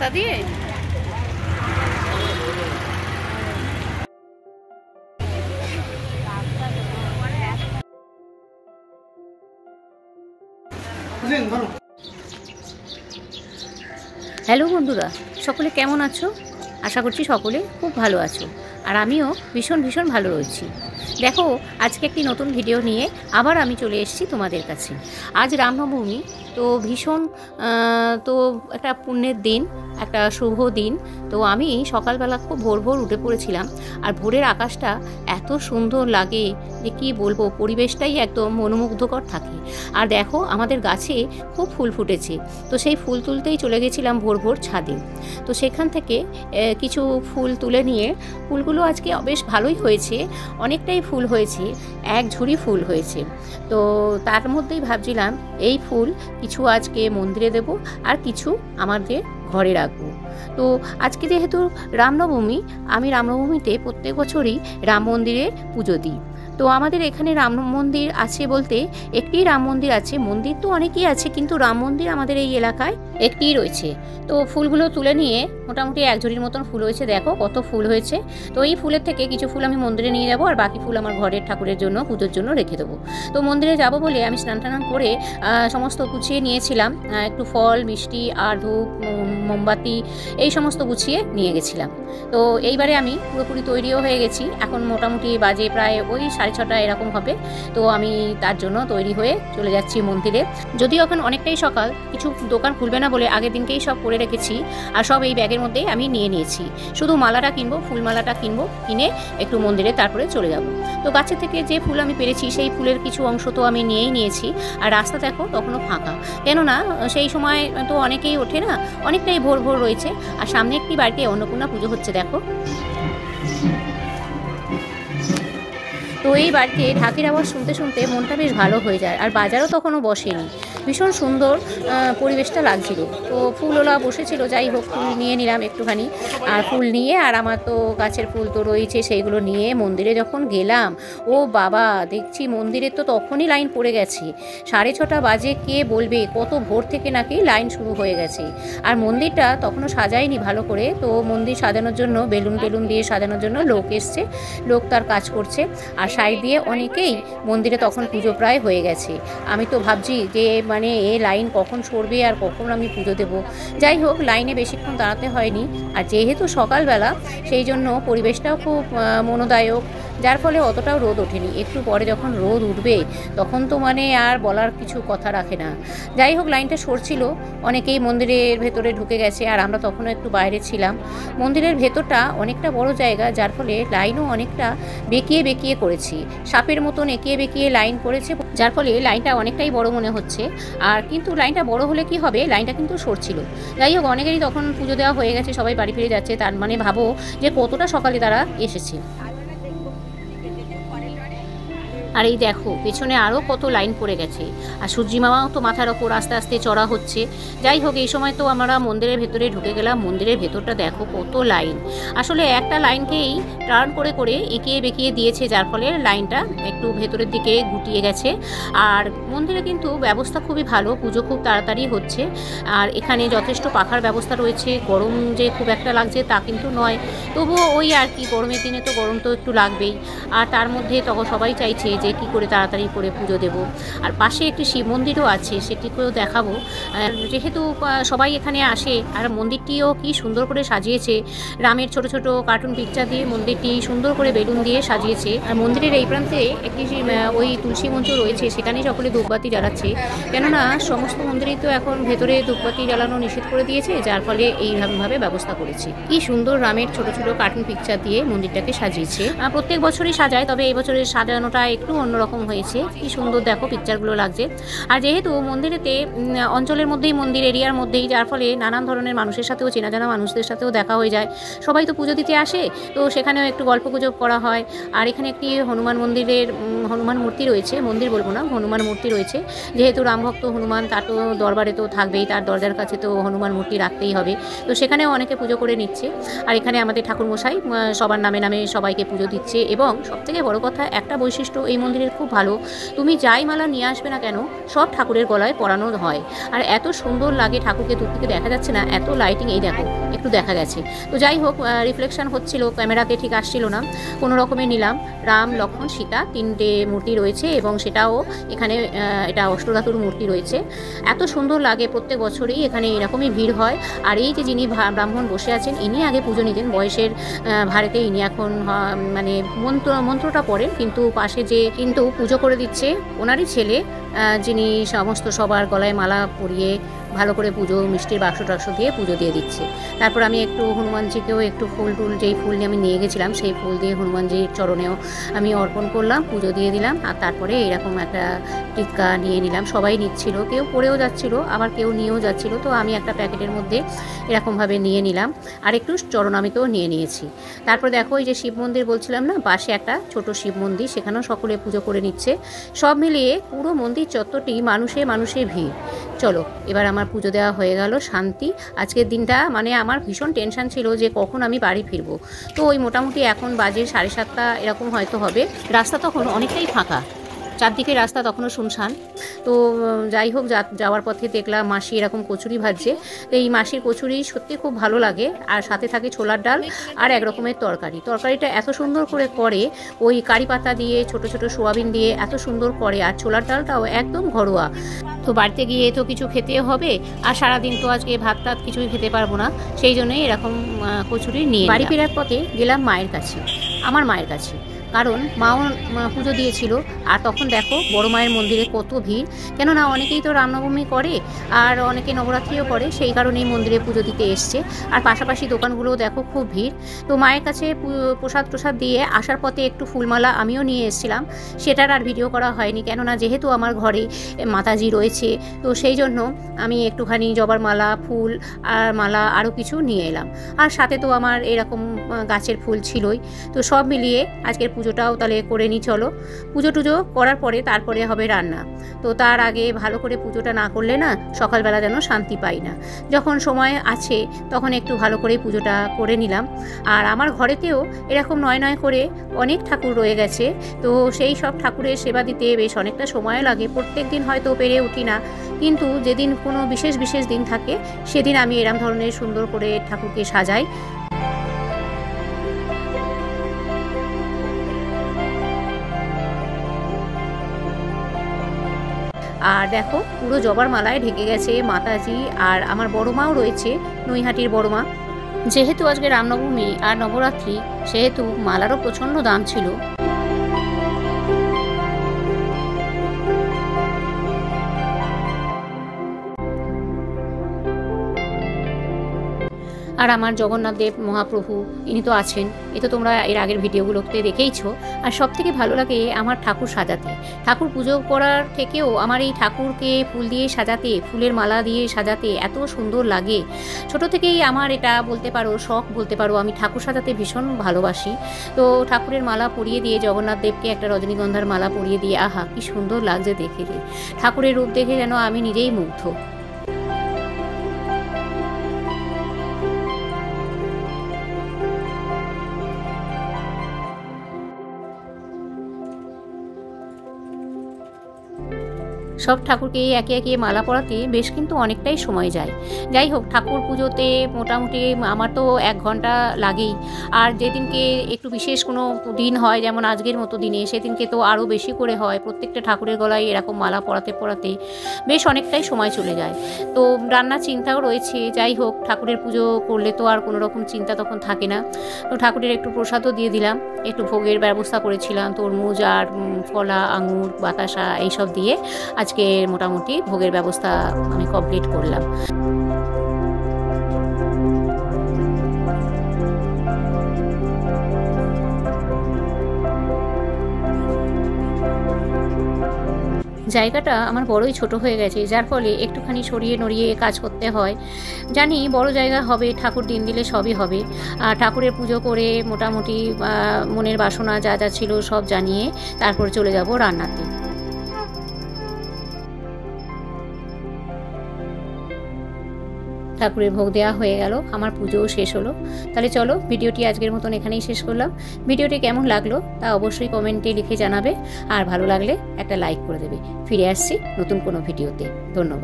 রাস্তা দিয়ে। হ্যালো বন্ধুরা, সকলে কেমন আছো? আশা করছি সকলে খুব ভালো আছো, আর আমিও ভীষণ ভীষণ ভালো রয়েছি। দেখো, আজকে একটি নতুন ভিডিও নিয়ে আবার আমি চলে এসেছি তোমাদের কাছে। আজ রামনবমী, তো ভীষণ তো একটা পুণ্যের দিন, একটা শুভ দিন। তো আমি সকালবেলা খুব ভোর ভোর উঠে পড়েছিলাম, আর ভোরের আকাশটা এত সুন্দর লাগে যে কি বলবো, পরিবেশটাই একদম মনোমুগ্ধকর থাকে। আর দেখো, আমাদের গাছে খুব ফুল ফুটেছে, তো সেই ফুল তুলতেই চলে গেছিলাম ভোর ভোর ছাদে। তো সেখান থেকে কিছু ফুল তুলে নিয়ে, ফুলগুলো আজকে বেশ ভালোই হয়েছে, অনেকটাই ফুল হয়েছে, এক ঝুড়ি ফুল হয়েছে। তো তার মধ্যেই ভাবছিলাম এই ফুল কিছু আজকে মন্দিরে দেব, আর কিছু আমাদের ঘরে রাখবো। তো আজকে যেহেতু রামনবমী, আমি রামনবমীতে প্রত্যেক বছরই রাম মন্দিরে পুজো দিই। তো আমাদের এখানে রাম মন্দির আছে বলতে একটি রাম মন্দির আছে, মন্দির তো অনেকই আছে, কিন্তু রাম মন্দির আমাদের এই এলাকায় একটিই রয়েছে। তো ফুলগুলো তুলে নিয়ে মোটামুটি এক ঝুড়ির মতন ফুল হয়েছে, দেখো কত ফুল হয়েছে। তো এই ফুলের থেকে কিছু ফুল আমি মন্দিরে নিয়ে যাব, আর বাকি ফুল আমার ঘরের ঠাকুরের জন্য, পুজোর জন্য রেখে দেবো। তো মন্দিরে যাব বলে আমি স্নান টান করে সমস্ত গুছিয়ে নিয়েছিলাম, একটু ফল মিষ্টি আর ধূপ মোমবাতি এই সমস্ত গুছিয়ে নিয়ে গেছিলাম। তো এইবারে আমি পুরোপুরি তৈরিও হয়ে গেছি, এখন মোটামুটি বাজে প্রায় ওই 6:30 এরকম হবে। তো আমি তার জন্য তৈরি হয়ে চলে যাচ্ছি মন্দিরে। যদিও এখন অনেকটাই সকাল, কিছু দোকান খুলবে না বলে আগের দিনকেই সব করে রেখেছি, আর সব এই ব্যাগের মধ্যেই আমি নিয়ে নিয়েছি। শুধু মালাটা কিনবো, ফুলমালাটা কিনবো, কিনে একটু মন্দিরে তারপরে চলে যাব। তো গাছের থেকে যে ফুল আমি পেরেছি সেই ফুলের কিছু অংশ তো আমি নিয়েই নিয়েছি। আর রাস্তা দেখো তখনও ফাঁকা, কেননা সেই সময় তো অনেকেই ওঠে না, অনেকটাই ভোর ভোর রয়েছে। আর সামনে একটি বাড়িতে অন্নপূর্ণা পুজো হচ্ছে, দেখো। তো এই বাড়িতে ঢাকের আওয়াজ শুনতে শুনতে মনটা বেশ ভালো হয়ে যায়, আর বাজারও তখনও বসেনি। ভীষণ সুন্দর পরিবেশটা লাগছিল। তো ফুলওলা বসেছিল, যাই হোক ফুল নিয়ে নিলাম একটুখানি। আর ফুল নিয়ে, আর আমার তো গাছের ফুল তো রয়েছে, সেইগুলো নিয়ে মন্দিরে যখন গেলাম, ও বাবা, দেখছি মন্দিরে তো তখনই লাইন পড়ে গেছে। 6:30 বাজে, কে বলবে কত ভোর থেকে নাকি লাইন শুরু হয়ে গেছে। আর মন্দিরটা তখনও সাজায়নি ভালো করে, তো মন্দির সাজানোর জন্য বেলুন টেলুন দিয়ে সাজানোর জন্য লোক এসছে, লোক তার কাজ করছে। আর সাইড দিয়ে অনেকেই মন্দিরে তখন পুজো প্রায় হয়ে গেছে। আমি তো ভাবছি যে মানে এ লাইন কখন সরবে আর কখন আমি পুজো দেবো। যাই হোক, লাইনে বেশিক্ষণ দাঁড়াতে হয়নি, আর যেহেতু সকালবেলা সেই জন্য পরিবেশটাও খুব মনোদায়ক, যার ফলে অতটাও রোদ ওঠেনি। একটু পরে যখন রোদ উঠবে তখন তো মানে আর বলার কিছু কথা রাখে না। যাই হোক, লাইনটা সরছিল, অনেকেই মন্দিরের ভেতরে ঢুকে গেছে, আর আমরা তখনও একটু বাইরে ছিলাম। মন্দিরের ভেতরটা অনেকটা বড় জায়গা, যার ফলে লাইনও অনেকটা বেঁকিয়ে বেঁকিয়ে করেছি, সাপের মতন এঁকিয়ে বেঁকিয়ে লাইন করেছে, যার ফলে লাইনটা অনেকটাই বড় মনে হচ্ছে। আর কিন্তু লাইনটা বড় হলে কি হবে, লাইনটা কিন্তু সরছিল। যাই হোক, অনেকেরই তখন পুজো দেওয়া হয়ে গেছে, সবাই বাড়ি ফিরে যাচ্ছে, তার মানে ভাবো যে কতটা সকালে তারা এসেছে। আর এই দেখো পেছনে আরও কত লাইন পড়ে গেছে, আর সূর্যি মামাও তো মাথার ওপর আস্তে আস্তে চড়া হচ্ছে। যাই হোক, এই সময় তো আমরা মন্দিরের ভেতরে ঢুকে গেলাম। মন্দিরের ভেতরটা দেখো কত লাইন, আসলে একটা লাইনকেই টার্ন করে করে এঁকিয়ে বেঁকিয়ে দিয়েছে, যার ফলে লাইনটা একটু ভেতরের দিকে গুটিয়ে গেছে। আর মন্দিরে কিন্তু ব্যবস্থা খুবই ভালো, পুজো খুব তাড়াতাড়ি হচ্ছে। আর এখানে যথেষ্ট পাখার ব্যবস্থা রয়েছে, গরম যে খুব একটা লাগছে তা কিন্তু নয়, তবুও ওই আর কি, গরমের দিনে তো গরম তো একটু লাগবেই। আর তার মধ্যে তখন সবাই চাইছে যে কী করে তাড়াতাড়ি করে পুজো দেব। আর পাশে একটি শিব মন্দিরও আছে, সেটিকেও দেখাবো। যেহেতু সবাই এখানে আসে, আর মন্দিরটিও কি সুন্দর করে সাজিয়েছে, রামের ছোট ছোট কার্টুন পিকচার দিয়ে মন্দিরটি সুন্দর করে বেলুন দিয়ে সাজিয়েছে। আর মন্দিরের এই প্রান্তে একটি ওই তুলসী মঞ্চ রয়েছে, সেখানে সকলে ধূপবাতি জ্বালাচ্ছে, কেননা সমস্ত মন্দিরেই তো এখন ভেতরে ধূপবাতি জ্বালানো নিষেধ করে দিয়েছে, যার ফলে এইভাবে ব্যবস্থা করেছে। কি সুন্দর রামের ছোট ছোট কার্টুন পিকচার দিয়ে মন্দিরটাকে সাজিয়েছে। প্রত্যেক বছরই সাজায়, তবে এই বছরের সাজানোটা একটু অন্যরকম হয়েছে। কি সুন্দর দেখো পিকচারগুলো লাগছে। আর যেহেতু মন্দিরেতে অঞ্চলের মধ্যেই, মন্দির এরিয়ার মধ্যেই, যার ফলে নানান ধরনের মানুষের সাথেও, চেনা জানা মানুষদের সাথেও দেখা হয়ে যায়। সবাই তো পুজো দিতে আসে, তো সেখানেও একটু গল্প গুজব করা হয়। আর এখানে একটি হনুমান মন্দিরের হনুমান মূর্তি রয়েছে, মন্দির বলবো না, হনুমান মূর্তি রয়েছে। যেহেতু রামভক্ত হনুমান, তার তো দরবারে তো থাকবেই, তার দরজার কাছে তো হনুমান মূর্তি রাখতেই হবে। তো সেখানেও অনেকে পুজো করে নিচ্ছে। আর এখানে আমাদের ঠাকুরমশাই সবার নামে নামে সবাইকে পুজো দিচ্ছে। এবং সবথেকে বড় কথা, একটা বৈশিষ্ট্য এই মন্দিরের খুব ভালো, তুমি যাই মালা নিয়ে আসবে না কেন সব ঠাকুরের গলায় পরানো হয়। আর এত সুন্দর লাগে, ঠাকুরকে দূর থেকে দেখা যাচ্ছে না, এত লাইটিং, এই দেখো একটু দেখা গেছে। তো যাই হোক, রিফ্লেকশন হচ্ছিল, ক্যামেরাতে ঠিক আসছিল না, কোনো রকমে নিলাম। রাম, লক্ষ্মণ, সীতা 3টে মূর্তি রয়েছে এবং সেটাও এখানে এটা অষ্টধাতুর মূর্তি রয়েছে। এত সুন্দর লাগে, প্রত্যেক বছরই এখানে এরকমই ভিড় হয়। আর এই যে যিনি ব্রাহ্মণ বসে আছেন, ইনি আগে পুজো নিতেন, বয়সের ভারেতে ইনি এখন মানে মন্ত্রটা পড়েন, কিন্তু পাশে যে কিন্তু পুজো করে দিচ্ছে ওনারই ছেলে, যিনি সমস্ত সবার গলায় মালা পরিয়ে ভালো করে পুজো, মিষ্টির বাক্স টাক্স দিয়ে পুজো দিয়ে দিচ্ছে। তারপর আমি একটু হনুমানজিকেও একটু ফুল যেই ফুল নিয়ে আমি নিয়ে গেছিলাম সেই ফুল দিয়ে হনুমানজির চরণেও আমি অর্পণ করলাম, পুজো দিয়ে দিলাম। আর তারপরে এরকম একটা টিক্কা নিয়ে নিলাম, সবাই নিচ্ছিল, কেউ পরেও যাচ্ছিল আবার কেউ নিয়েও যাচ্ছিল। তো আমি একটা প্যাকেটের মধ্যে এরকমভাবে নিয়ে নিলাম, আর একটু চরণামিতেও নিয়ে নিয়েছি। তারপর দেখো এই যে শিব মন্দির বলছিলাম না, পাশে একটা ছোট শিব মন্দির, সেখানেও সকলে পুজো করে নিচ্ছে। সব মিলিয়ে পুরো মন্দির চত্বরটি মানুষে ভিড়। চলো এবার আমার পুজো দেওয়া হয়ে গেল, শান্তি। আজকের দিনটা মানে আমার ভীষণ টেনশন ছিল যে কখন আমি বাড়ি ফিরবো। তো ওই মোটামুটি এখন বাজে 7:30 এরকম হয়তো হবে। রাস্তা তখন অনেকটাই ফাঁকা, চারদিকে রাস্তা তখনও শুনশান। তো যাই হোক, যাওয়ার পথে দেখলাম মাসি এরকম কচুরি ভাজছে। তো এই মাসির কচুরি সত্যি খুব ভালো লাগে, আর সাথে থাকে ছোলার ডাল আর এক রকমের তরকারিটা এত সুন্দর করে করে, ওই কারি পাতা দিয়ে ছোট ছোট সোয়াবিন দিয়ে এত সুন্দর করে, আর ছোলার ডালটাও একদম ঘরোয়া। তো বাড়িতে গিয়ে তো কিছু খেতে হবে, আর সারাদিন তো আজকে ভাত টাত কিছুই খেতে পারবো না, সেই জন্যই এরকম কচুরি নিয়ে বাড়ি ফেরার পথে গেলাম মায়ের কাছে, আমার মায়ের কাছে, কারণ মাও পুজো দিয়েছিল। আর তখন দেখো বড় মায়ের মন্দিরে কত ভিড়, কেননা অনেকেই তো রামনবমী করে আর অনেকে নবরাত্রিও করে, সেই কারণেই মন্দিরে পুজো দিতে এসছে। আর পাশাপাশি দোকানগুলোও দেখো খুব ভিড়। তো মায়ের কাছে প্রসাদ দিয়ে আসার পথে একটু ফুলমালা আমিও নিয়ে এসেছিলাম, সেটার আর ভিডিও করা হয়নি, কেননা যেহেতু আমার ঘরে মাতাজি রয়েছে, তো সেই জন্য আমি একটুখানি জবার মালা, ফুল আর মালা আরও কিছু নিয়ে এলাম। আর সাথে তো আমার এরকম গাছের ফুল ছিলই। তো সব মিলিয়ে আজকের পুজোটাও তাহলে করে নিই। চলো, পুজো টুজো করার পরে তারপরে হবে রান্না। তো তার আগে ভালো করে পুজোটা না করলে না সকালবেলা যেন শান্তি পাই না। যখন সময় আছে তখন একটু ভালো করে পুজোটা করে নিলাম। আর আমার ঘরেতেও এরকম নয় করে অনেক ঠাকুর রয়ে গেছে, তো সেই সব ঠাকুরের সেবা দিতে বেশ অনেকটা সময় লাগে। প্রত্যেক দিন হয়তো পেরে উঠি না, কিন্তু যেদিন কোনো বিশেষ দিন থাকে সেদিন আমি এরম ধরনের সুন্দর করে ঠাকুরকে সাজাই। আর দেখো পুরো জবার মালায় ঢেকে গেছে মাতাজি, আর আমার বড় মাও রয়েছে, নৈহাটির বড় মা। যেহেতু আজকে রামনবমী আর নবরাত্রি, সেহেতু মালারও প্রচণ্ড দাম ছিল। আর আমার জগন্নাথ দেব মহাপ্রভু, ইনি তো আছেন, এ তো তোমরা এর আগের ভিডিওগুলোতে দেখেইছো। আর সব থেকে ভালো লাগে আমার ঠাকুর সাজাতে, ঠাকুর পুজো করার থেকেও আমার এই ঠাকুরকে ফুল দিয়ে সাজাতে, ফুলের মালা দিয়ে সাজাতে এত সুন্দর লাগে। ছোট থেকেই আমার এটা বলতে পারো শখ, বলতে পারো, আমি ঠাকুর সাজাতে ভীষণ ভালোবাসি। তো ঠাকুরের মালা পরিয়ে দিয়ে, জগন্নাথ দেবকে একটা রজনীগন্ধার মালা পরিয়ে দিয়ে, আহা কি সুন্দর লাগছে দেখে, ঠাকুরের রূপ দেখে যেন আমি নিজেই মুগ্ধ। সব ঠাকুরকে একে একে মালা পরাতে বেশ কিন্তু অনেকটাই সময় যায়। যাই হোক, ঠাকুর পুজোতে মোটামুটি আমার তো 1 ঘন্টা লাগেই। আর যেদিনকে একটু বিশেষ কোনো দিন হয়, যেমন আজকের মতো দিনে, সেদিনকে তো আরও বেশি করে হয়। প্রত্যেকটা ঠাকুরের গলায় এরকম মালা পরাতে বেশ অনেকটাই সময় চলে যায়। তো রান্নার চিন্তাও রয়েছে। যাই হোক, ঠাকুরের পুজো করলে তো আর কোনো রকম চিন্তা তখন থাকে না। তো ঠাকুরের একটু প্রসাদও দিয়ে দিলাম, একটু ভোগের ব্যবস্থা করেছিলাম, তরমুজ আর কলা, আঙুর, বাতাসা এইসব দিয়ে আজকে মোটামুটি ভোগের ব্যবস্থা আমি কমপ্লিট করলাম। জায়গাটা আমার বড়ই ছোট হয়ে গেছে, যার ফলে একটুখানি সরিয়ে নড়িয়ে কাজ করতে হয়। জানি বড় জায়গা হবে, ঠাকুর দিন দিলে সবই হবে। আর ঠাকুরের পুজো করে মোটামুটি মনের বাসনা যা যা ছিল সব জানিয়ে তারপর চলে যাব রান্নাতে। ঠাকুরের ভোগ দেওয়া হয়ে গেল, আমার পুজোও শেষ হলো। তাহলে চলো ভিডিওটি আজকের মতন এখানেই শেষ করলাম। ভিডিওটি কেমন লাগলো তা অবশ্যই কমেন্টে লিখে জানাবে, আর ভালো লাগলে একটা লাইক করে দেবে। ফিরে আসছি নতুন কোনো ভিডিওতে। ধন্যবাদ।